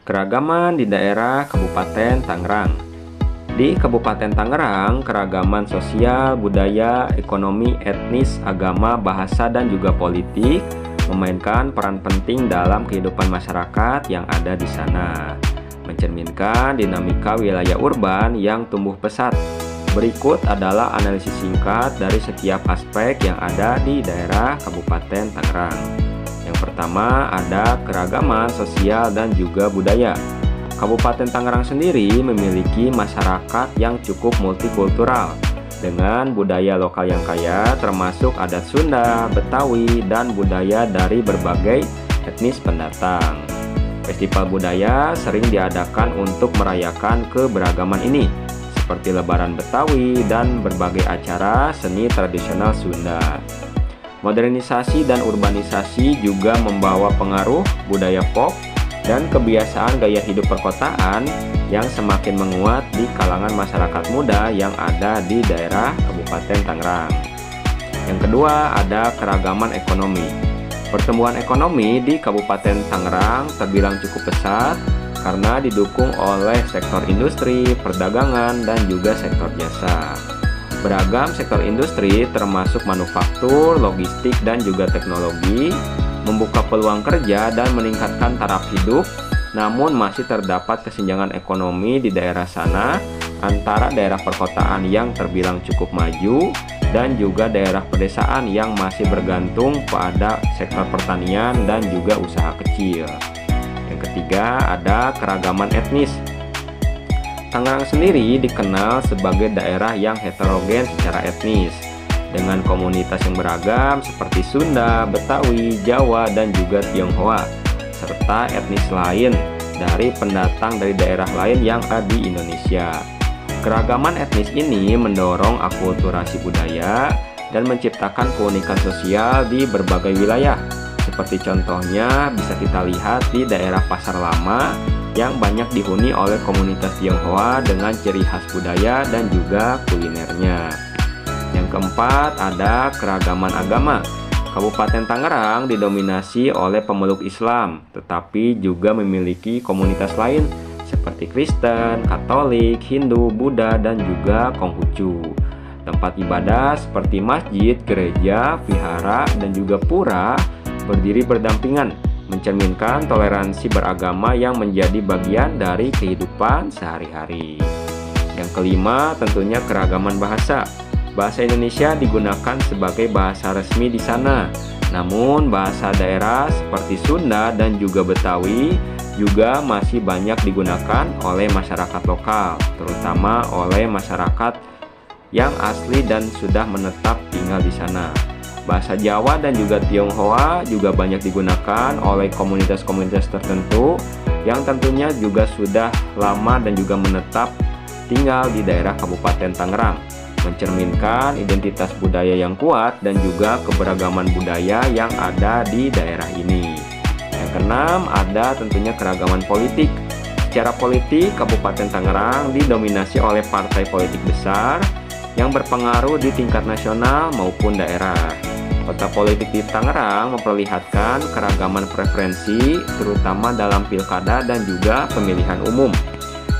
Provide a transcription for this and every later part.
Keragaman di daerah Kabupaten Tangerang. Di Kabupaten Tangerang, keragaman sosial, budaya, ekonomi, etnis, agama, bahasa, dan juga politik memainkan peran penting dalam kehidupan masyarakat yang ada di sana, mencerminkan dinamika wilayah urban yang tumbuh pesat. Berikut adalah analisis singkat dari setiap aspek yang ada di daerah Kabupaten Tangerang. Yang pertama ada keragaman sosial dan juga budaya. Kabupaten Tangerang sendiri memiliki masyarakat yang cukup multikultural dengan budaya lokal yang kaya, termasuk adat Sunda, Betawi, dan budaya dari berbagai etnis pendatang. Festival budaya sering diadakan untuk merayakan keberagaman ini, seperti Lebaran Betawi dan berbagai acara seni tradisional Sunda. Modernisasi dan urbanisasi juga membawa pengaruh budaya pop dan kebiasaan gaya hidup perkotaan yang semakin menguat di kalangan masyarakat muda yang ada di daerah Kabupaten Tangerang. Yang kedua ada keragaman ekonomi. Pertumbuhan ekonomi di Kabupaten Tangerang terbilang cukup pesat karena didukung oleh sektor industri, perdagangan, dan juga sektor jasa. Beragam sektor industri termasuk manufaktur, logistik, dan juga teknologi membuka peluang kerja dan meningkatkan taraf hidup, namun masih terdapat kesenjangan ekonomi di daerah sana antara daerah perkotaan yang terbilang cukup maju dan juga daerah pedesaan yang masih bergantung pada sektor pertanian dan juga usaha kecil. Yang ketiga ada keragaman etnis. Tangerang sendiri dikenal sebagai daerah yang heterogen secara etnis, dengan komunitas yang beragam seperti Sunda, Betawi, Jawa, dan juga Tionghoa, serta etnis lain dari pendatang dari daerah lain yang ada di Indonesia. Keragaman etnis ini mendorong akulturasi budaya dan menciptakan keunikan sosial di berbagai wilayah. Seperti contohnya bisa kita lihat di daerah Pasar Lama yang banyak dihuni oleh komunitas Tionghoa dengan ciri khas budaya dan juga kulinernya. Yang keempat ada keragaman agama. Kabupaten Tangerang didominasi oleh pemeluk Islam, tetapi juga memiliki komunitas lain seperti Kristen, Katolik, Hindu, Buddha, dan juga Konghucu. Tempat ibadah seperti masjid, gereja, vihara, dan juga pura berdiri berdampingan, mencerminkan toleransi beragama yang menjadi bagian dari kehidupan sehari-hari. Yang kelima tentunya keragaman bahasa. Bahasa Indonesia digunakan sebagai bahasa resmi di sana. Namun bahasa daerah seperti Sunda dan juga Betawi juga masih banyak digunakan oleh masyarakat lokal, terutama oleh masyarakat yang asli dan sudah menetap tinggal di sana. Bahasa Jawa dan juga Tionghoa juga banyak digunakan oleh komunitas-komunitas tertentu yang tentunya juga sudah lama dan juga menetap tinggal di daerah Kabupaten Tangerang, mencerminkan identitas budaya yang kuat dan juga keberagaman budaya yang ada di daerah ini. Yang keenam ada tentunya keragaman politik. Secara politik, Kabupaten Tangerang didominasi oleh partai politik besar yang berpengaruh di tingkat nasional maupun daerah. Peta politik di Tangerang memperlihatkan keragaman preferensi, terutama dalam pilkada dan juga pemilihan umum,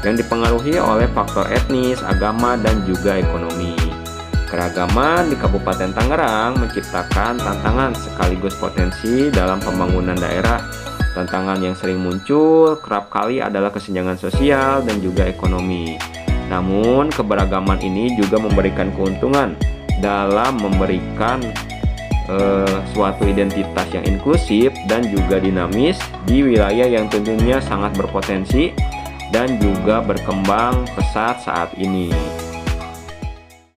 yang dipengaruhi oleh faktor etnis, agama, dan juga ekonomi. Keragaman di Kabupaten Tangerang menciptakan tantangan sekaligus potensi dalam pembangunan daerah. Tantangan yang sering muncul kerap kali adalah kesenjangan sosial dan juga ekonomi. Namun, keberagaman ini juga memberikan keuntungan dalam memberikan suatu identitas yang inklusif dan juga dinamis di wilayah yang tentunya sangat berpotensi dan juga berkembang pesat saat ini.